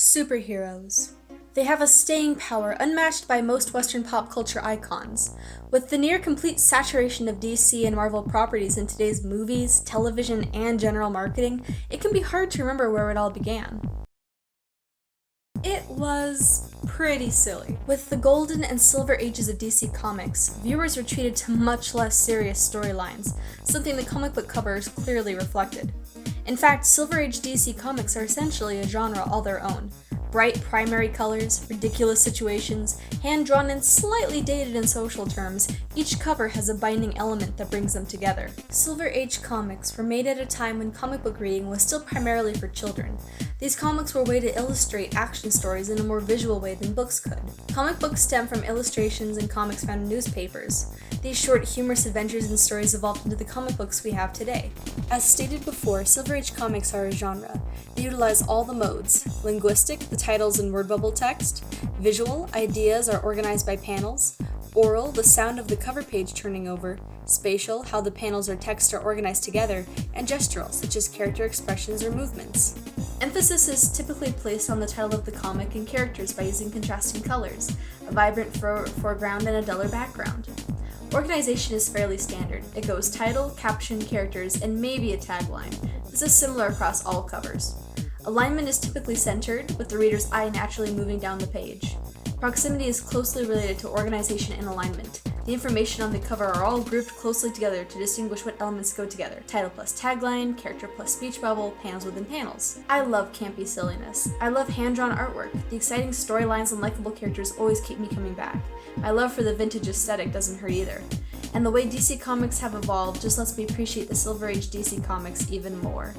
Superheroes. They have a staying power unmatched by most Western pop culture icons. With the near complete saturation of DC and Marvel properties in today's movies, television, and general marketing, it can be hard to remember where it all began. It was pretty silly. With the golden and silver ages of DC Comics, viewers were treated to much less serious storylines, something the comic book covers clearly reflected. In fact, Silver Age DC Comics are essentially a genre all their own. Bright primary colors, ridiculous situations, hand-drawn and slightly dated in social terms, each cover has a binding element that brings them together. Silver Age comics were made at a time when comic book reading was still primarily for children. These comics were a way to illustrate action stories in a more visual way than books could. Comic books stem from illustrations and comics found in newspapers. These short, humorous adventures and stories evolved into the comic books we have today. As stated before, Silver Age comics are a genre. They utilize all the modes: linguistic, the titles and word bubble text; visual, ideas are organized by panels; oral, the sound of the cover page turning over; spatial, how the panels or text are organized together; and gestural, such as character expressions or movements. Emphasis is typically placed on the title of the comic and characters by using contrasting colors, a vibrant foreground and a duller background. Organization is fairly standard. It goes title, caption, characters, and maybe a tagline. This is similar across all covers. Alignment is typically centered, with the reader's eye naturally moving down the page. Proximity is closely related to organization and alignment. The information on the cover are all grouped closely together to distinguish what elements go together: title plus tagline, character plus speech bubble, panels within panels. I love campy silliness. I love hand-drawn artwork. The exciting storylines and likable characters always keep me coming back. My love for the vintage aesthetic doesn't hurt either. And the way DC Comics have evolved just lets me appreciate the Silver Age DC Comics even more.